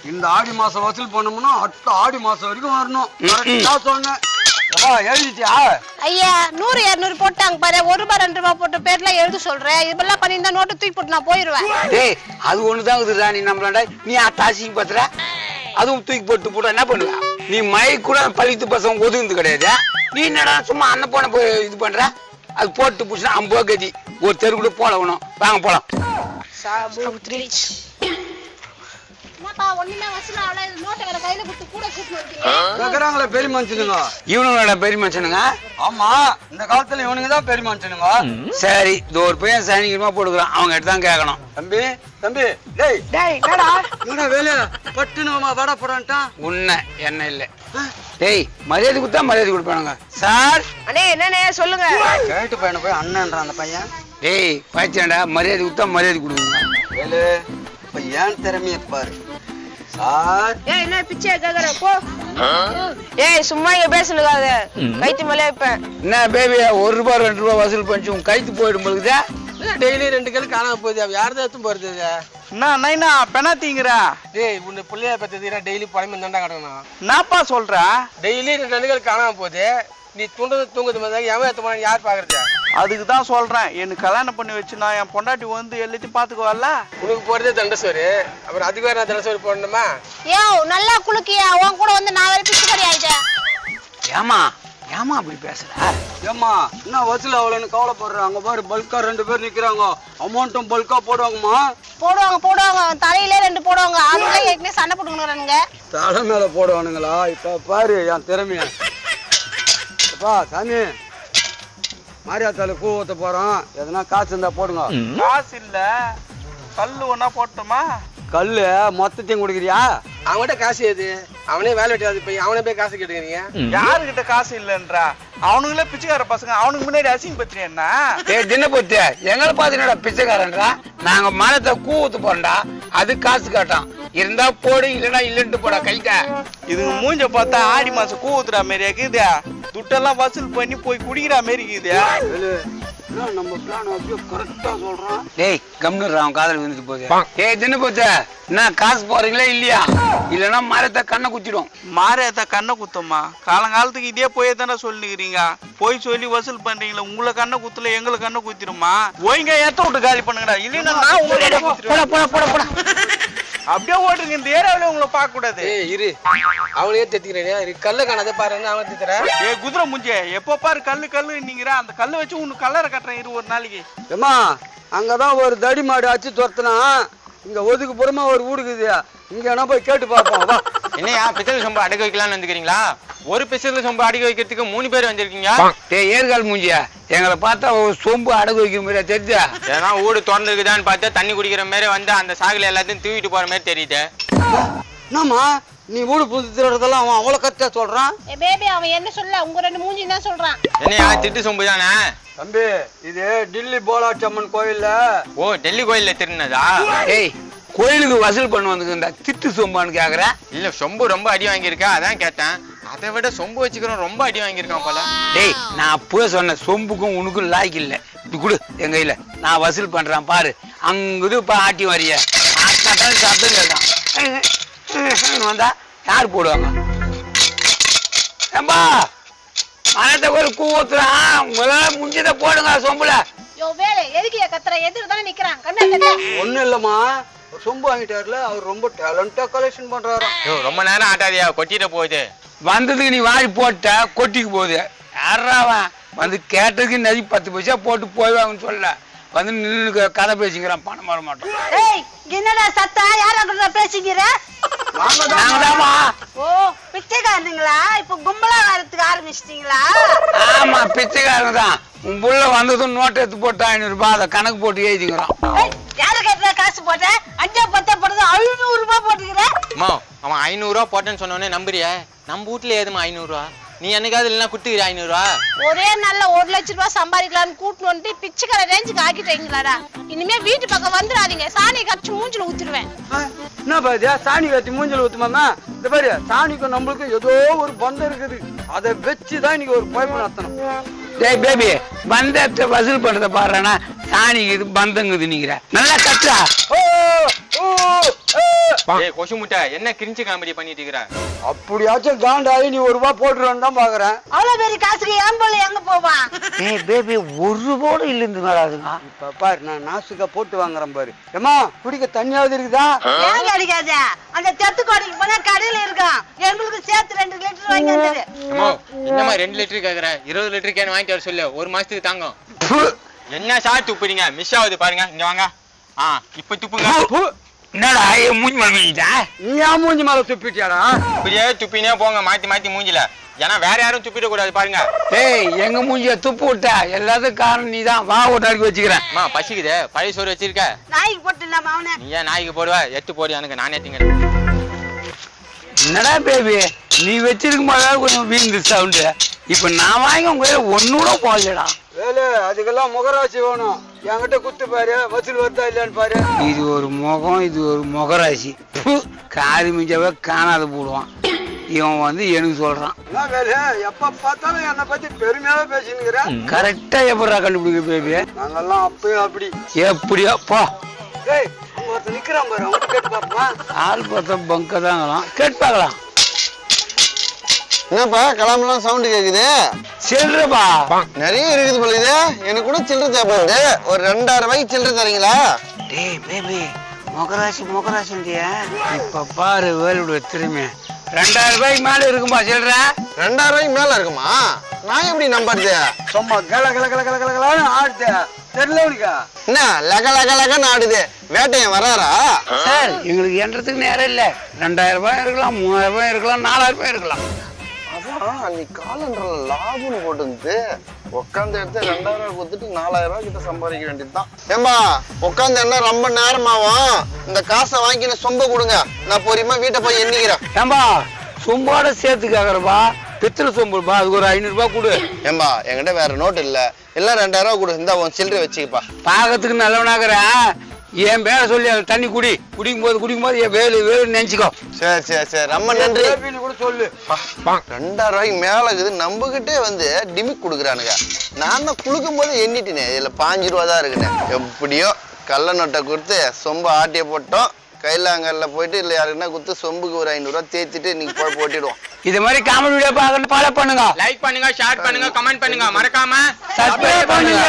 இந்த ஆடி மாசம் வசூல் பண்ணோம்னா அடுத்த ஆடி மாசம் வரைக்கும் வரணும். கரெக்டா சொன்னேன். எழுதிட்டியா? ஐயா 100 200 போட்டாங்க பாரு. 1 ரூபாய் 2 ரூபாய் போட்ட பேர்ல எழுத சொல்றேன். இதெல்லாம் பண்ணி இந்த நோட்டு தூக்கி போட்டு நான் போயிருவேன். டேய் அது ஒண்ணுதான் இருக்குதுடா. நீ நம்மளாண்டா நீ தாசிக்கு பத்துற அதுவும் தூக்கி போட்டு போட்டா என்ன பண்ணுவ? நீ மழை கூட பழித்து பசங்க ஒதுங்குது கிடையாது. நீ என்னடா சும்மா அண்ணன் போன போய் இது பண்ற? அது போட்டு புடிச்சா 50 கதி ஒரு தெரு கூட போல வேணும். வாங்க போலாம். பெரிய மனுஷனுங்க இவனுங்களோட பெரிய மனுஷனுங்க. ஆமா இந்த காலத்துல இவனுங்க தான் பெரிய மனுஷனுங்க. சரி இது ஒரு பையன் சைனிகமா போட்டுக்கிறான். அவங்க கிட்ட தான் கேட்கணும். தம்பி தம்பி டேய் டேய் என்னடா இவன வேலை பட்டுனுமா வட போறான்ட்டான். உன்னை என்ன இல்ல டேய் மரியாதை கொடுத்தா மரியாதை கொடுப்பானுங்க. சார் அண்ணே என்னண்ணே சொல்லுங்க. கேட்டு பையனை போய் அண்ணன்றான் அந்த பையன். டேய் பாய்ச்சாண்டா மரியாதை கொடுத்தா மரியாதை கொடுங்க. வேலு இப்ப ஏன் திறமைய பாரு. சார் ஏய் என்ன பிச்சை கேக்குற போ. ஏய் சும்மா இங்க பேசணுகாத. கைத்து மேல வைப்பேன். என்ன பேபி 1 ரூபாய் 2 ரூபாய் வசூல் பண்ணி உன் கைத்து போயிடும் போகுதா? டெய்லி 2 கல் காணாம போகுது. அவ யார் தான் போறது? என்ன பெனாத்தீங்கறா? டேய் உன்னை புள்ளைய பத்ததுனா டெய்லி பழம் தண்டா கடணும். என்னப்பா சொல்ற? டெய்லி 2 கல் காணாம போகுது. நீ தூங்குது மாதிரி எவன் ஏத்த மாதிரி யார் பாக்குறது? அதுக்கு தான் சொல்றேன். எனக்கு கல்யாணம் பண்ணி வச்சு நான் என் பொண்டாட்டி வந்து எல்லாத்தையும் பாத்துக்குவாள்ல. உனக்கு போறதே தண்டசோறு. அப்புறம் அதுக்கு வேற நான் தண்டசோறு போடணுமா? யோ நல்லா குலுக்கியா. உன் கூட வந்து நான் வேற பிச்சைக்காரி ஆயிட்டேன். ஏமா ஏமா அப்படி பேசுற? ஏம்மா என்ன வசூல் அவ்வளோன்னு கவலைப்படுறாங்க. அங்க பாரு பல்கா 2 பேர் நிக்கிறாங்க. அமௌண்ட்டும் பல்கா போடுவாங்கம்மா. போடுவாங்க தலையிலே 2 போடுவாங்க. ஆளுங்க ஏற்கனவே சண்டை போட்டுக்கிறானுங்க. தலை மேல போடுவானுங்களா? இப்ப பாரு என் திறமைய. சாமி மாரியாத்தால பூ ஊத்த போறோம். எதனா காசு இருந்தா போடுங்க. காசு இல்ல கல்லு ஒன்னா போட்டோமா? கல்லு மொத்தத்தையும் கொடுக்குறியா? அவன்கிட்ட காசு ஏது? அவனே வேலை வெட்டாது போய் அவனே போய் காசு கேட்டுக்கிறீங்க. யாருகிட்ட காசு இல்லன்றா? அவனுங்களே பிச்சைக்கார பசங்க. அவனுக்கு முன்னாடி அசிங்க பத்திரி என்ன? ஏய் தின்ன போச்சு எங்களை பாத்தீங்கடா பிச்சைக்காரன்றா. நாங்க மனத்தை கூ ஊத்து போறோம்டா. அது காசு காட்டான். இருந்தா போடு இல்லன்னா இல்லன்ட்டு போடா கைக்க. இதுங்க மூஞ்ச பார்த்தா ஆடி மாசம் கூ ஊத்துறா மாரி இருக்குதா? துட்டெல்லாம் வசூல் பண்ணி போய் குடிக்கிற மாரி இருக்குதா? நம்ம பிளான் அப்படியே கரெக்டா சொல்றான். டேய் கம்னுறா அவன் காதல் விழுந்துட்டு போகுது. ஏய் தின்ன போச்சு என்ன காசு போறீங்களா இல்லையா? இல்லன்னா மரத்தை கண்ணை குத்திடும். மாரியாத்தா கண்ணை குத்தம்மா. காலங்காலத்துக்கு இதே போய் தானே சொல்லிக்கிறீங்க. போய் சொல்லி வசூல் பண்றீங்களா? உங்களை கண்ணை குத்துல எங்களை கண்ணை குத்திடுமா? ஓய்ங்க ஏத்த விட்டு காலி பண்ணுங்கடா. இல்லைன்னா நான் உங்களை குத்திடுவேன். அப்படியே ஓட்டுங்க. இந்த ஏரியாவில உங்களை பார்க்க கூடாது. இரு அவனையே தெத்திக்கிறேன். கல்ல காணாத பாரு அவன் தெத்துறேன். ஏ குதிரை முஞ்சே எப்ப பாரு கல்லு நீங்கிற. அந்த கல்லை வச்சு உனக்கு கல்லறை கட்டுறேன். இரு ஒரு நாளைக்கு. ஏமா அங்கதான் ஒரு தடி மாடு அச்சு துரத்துனா. இங்க ஒதுக்கு புறமா ஒரு வீடுக்குது. இங்க என்ன போய் கேட்டு பார்ப்போம். என்னையா பிச்சை சொம்பு அடக்க வைக்கலாம்னு வந்துக்கிறீங்களா? ஒரு பிச்சை சொம்பு அடக்க வைக்கிறதுக்கு 3 பேர் வந்திருக்கீங்க. டேய் ஏர்கால் மூஞ்சியா எங்களை பார்த்தா சொம்பு அடகு வைக்கிற மாதிரியா தெரியுதா? ஏன்னா ஊடு திறந்து இருக்குதான்னு பார்த்தா தண்ணி குடிக்கிற மாதிரி வந்து அந்த சாகுல எல்லாத்தையும் தூக்கிட்டு போற மாதிரி தெரியுது. என்னம்மா நீ வீடு புது திருடுறதெல்லாம் அவன் அவ்வளவு கரெக்டா சொல்றான். பேபி அவன் என்ன சொல்ல உங்க 2 மூஞ்சி தான் சொல்றான். என்னையா திட்டு சொம்பு தானே? தம்பி இது டில்லி போலாட்சி அம்மன் கோயில்ல. ஓ டெல்லி கோயில்ல திருநதா? ஏய் கோயிலுக்கு வசூல் பண்ண வந்துருந்தா திட்டு சொம்பான்னு கேக்குற? இல்ல சொம்பு ரொம்ப அடி வாங்கியிருக்கா அதான் கேட்டேன். அதை விட சொம்பு வச்சுக்கிறோம் ரொம்ப அடி வாங்கியிருக்கான் போல. டேய் நான் அப்பவே சொன்னேன் சொம்புக்கும் உனக்கும் லாய்க்கு இல்ல. இப்படி கொடு என் கையில நான் வசூல் பண்றேன் பாரு. அங்குது இப்ப ஆட்டி வரிய சத்தம் கேட்கான். வந்தா யாரு போடுவாங்க? ஏம்பா மனத்தை ஒரு கூ ஊத்துறான். முதல்ல முடிஞ்சதை போடுங்க சொம்புல. யோ வேலை எதுக்கு கத்துற? எதிர தானே நிக்கிறான். கண்ணு ஒண்ணும் இல்லம்மா சொம்பு வாங்கிட்டாருல அவர் ரொம்ப டேலண்டா கலெக்ஷன் பண்றாரு. ரொம்ப நேரம் ஆட்டாதியா கொட்டிட்டு போகுது. வந்ததுக்கு நீ வாரி போட்ட கொட்டிக்கு போகுது. யாராவன் வந்து கேட்டதுக்கு நதி 10 பைசா போட்டு போய்வாங்கன்னு சொல்ல வந்து நின்று கதை பேசிக்கிறான். பணம் வர மாட்டோம். ஏய் என்னடா சத்தா யாரா பேசிக்கிற? நாங்கதாமா. ஓ பிச்சைக்காரங்களா? இப்ப கும்பலா வரதுக்கு ஆரம்பிச்சிட்டீங்களா? ஆமா பிச்சைக்காரங்க தான். உன் புள்ள வந்ததும் நோட்டை எடுத்து போட்டு 500 ரூபாய் அதை கணக்கு போட்டு எழுதிக்கிறான். யாரு கேட்ட காசு போட்ட? 5 10 போடுறது 500 ரூபாய் போட்டுக்கிறேன். அம்மா அவன் 500 ரூபா போட்டேன்னு சொன்னோடனே நம்புறியா? நம்ம வீட்டுல ஏதுமா 500 ரூபா? நீ என்னைக்காவது இல்லைன்னா குட்டுக்கிற 500 ரூபா? ஒரே நல்ல 1 லட்சம் ரூபாய் சம்பாதிக்கலாம்னு கூட்டு வந்து பிச்சைக்கார ரேஞ்சுக்கு ஆக்கிட்டீங்களாடா. இனிமே வீட்டு பக்கம் வந்துடாதீங்க. சாணி கட்சி மூஞ்சில ஊத்திடுவேன். என்ன பாதியா சாணி கட்டி மூஞ்சில ஊத்துமாமா? இந்த பாரு சாணிக்கும் நம்மளுக்கும் ஏதோ ஒரு பந்தம் இருக்குது. அதை வச்சுதான் இன்னைக்கு ஒரு பயப்பட நடத்தணும். டேய் பேபி பந்தத்தை வசூல் பண்றத பாடுறேன்னா சாணிக்கு இது பந்தங்குது நீங்கிற நல்லா கட்டா. ஏய் கொசு முட்டை என்ன கிரிஞ்சு காமெடி பண்ணிட்டு இருக்கிற? அப்படியாச்சும் காண்டாயி நீ 1 ரூபாய் போட்டுருவான்னு தான் பாக்குறேன். அவ்வளவு பெரிய காசுக்கு ஏன் போல எங்க போவான்? ஏய் பேபி 1 ரூபாயோட இல்லைன்னு வராதுங்க. இப்ப பாரு நான் நாசுக்கா போட்டு வாங்குறேன் பாரு. ஏமா குடிக்க தண்ணியாவது இருக்குதா? ஏன் கிடைக்காத? அந்த தெத்து கோடிக்கு போனா கடையில இருக்கும். எங்களுக்கு சேர்த்து 2 லிட்டர் வாங்கி வந்துரு. அம்மா என்னம்மா 2 லிட்டர் கேக்குற? 20 லிட்டர் கேன் வாங்கிட்டு வர சொல்லு. 1 மாசத்துக்கு தாங்கும். என்ன சார் துப்புறீங்க? மிஸ் ஆகுது பாருங்க. இங்க வாங்க. இப்ப துப்புங்க. என்னடா என் மூஞ்சி மறந்துட்டா? நீ ஏன் மூஞ்சி மேல துப்பிட்டியாடா? இப்படியே துப்பினே போங்க மாத்தி மாத்தி மூஞ்சில. ஏன்னா வேற யாரும் துப்பிட கூடாது பாருங்க. ஏய் எங்க மூஞ்சிய துப்பு விட்டா எல்லாத்துக்கும் காரணம் நீதான். வா ஒட்டாக்கி வச்சுக்கிறேன். அம்மா பசிக்குது. பழைய சோறு வச்சிருக்க? நாய்க்கு போட்டுடலாமா அவனை? நீ ஏன் நாய்க்கு போடுவ? எத்து போடு எனக்கு நானே திங்கிறேன். என்னடா பேபி நீ வச்சிருக்கும் போதாவது கொஞ்சம் வீந்து சவுண்டு. இப்ப நான் வாங்கி உங்க ஒன்னூட போகலடா. வேலு அதுக்கெல்லாம் முகராசி வேணும். என்கிட்ட குத்து பாரு வசூல் வருதா இல்லையான்னு பாரு. இது ஒரு முகம், இது ஒரு முகராசி. காரி மிஞ்சாவே காணாத போடுவான். இவன் வந்து எனக்கு சொல்றான். என்ன வேலு எப்ப பார்த்தாலும் என்னை பத்தி பெருமையாவே பேசினுக்கிறேன். கரெக்டா எப்படா கண்டுபிடிக்க பேபி? நாங்கெல்லாம் அப்பயும் அப்படி. எப்படியோ போ. ஏய் ஒருத்தர் நிக்கிறான் பாரு அவன்கிட்ட கேட்டு பாப்போமா? ஆள் பார்த்தா பங்க தாங்கலாம். கேட்டு பார்க்கலாம். என்னப்பா கிளம்பலாம் சவுண்ட் கேக்குது? சில்லறப்பா நிறைய இருக்குது போல இது. எனக்கு கூட சில்லறை தேவைப்படுது. ஒரு 2000 ரூபாய்க்கு சில்லறை தரீங்களா? டேய் பேபி முகராசி முகராசிண்டியா? இப்ப பாரு வேலுடைய திரும்பி 2000 ரூபாய்க்கு மேல இருக்கும்பா சில்லற. 2000 ரூபாய்க்கு மேல இருக்குமா? நான் எப்படி நம்புறது? சும்மா கல கல கல கல கல கலன்னு ஆடுது. தெரியல உனக்கா? என்ன லக லக லகன்னு ஆடுது? வேட்டையன் வராரா? சார் எங்களுக்கு என்றதுக்கு நேரம் இல்ல. 2000 ரூபாய் இருக்கலாம், 3000 ரூபாய் இருக்கலாம், 4000 ரூபாய் இருக்கலாம். அதான் நீ காலண்டர்ல லாபம்னு போட்டு உட்காந்து எடுத்து 2000 ரூபாய் கொடுத்துட்டு 4000 ரூபாய் கிட்ட சம்பாதிக்க வேண்டியதுதான். ஏம்பா உட்காந்து என்ன ரொம்ப நேரமாவும். இந்த காசை வாங்கி சொம்ப கொடுங்க. நான் பொறுமையா வீட்டை போய் எண்ணிக்கிறேன். ஏம்பா சொம்போட சேர்த்து கேக்குறப்பா. பித்தளை சொம்புப்பா. அதுக்கு ஒரு 500 ரூபாய் கொடு. ஏம்பா என்கிட்ட வேற நோட்டு இல்ல. எல்லாம் 2000 ரூபாய் கொடு. இந்த உன் சில்லறை வச்சுக்கப்பா. பாக்கிறதுக்கு நல்லவனாக்குறேன். என் பேரை சொல்லி அதை தண்ணி குடிக்கும் போது என் வேலு நினைச்சுக்கோ. சரி சரி சரி ரொம்ப நன்றி. பேபின்னு கூட சொல்லு. 2000 ரூபாய்க்கு மேல இருக்குது. நம்பகிட்டே வந்து டிமிக் கொடுக்குறானுங்க. நான் தான் குளுக்கும் போது எண்ணிட்டேனே. இதுல 5 ரூபா தான் இருக்குண்ணே. எப்படியோ கள்ள நோட்டை கொடுத்து சொம்பு ஆட்டிய போட்டோம். கைலாங்கல்ல போயிட்டு இல்லை யாருன்னா குத்து சொம்புக்கு ஒரு 500 ரூபாய் தேய்ச்சிட்டு இன்னைக்கு போட்டிடுவோம். இது மாதிரி காமெடி வீடியோ பார்க்கணும். ஃபாலோ பண்ணுங்க, லைக் பண்ணுங்க, ஷேர் பண்ணுங்க, கமெண்ட் பண்ணுங்க. மறக்காம சப்ஸ்கிரைப் பண்ணுங்க.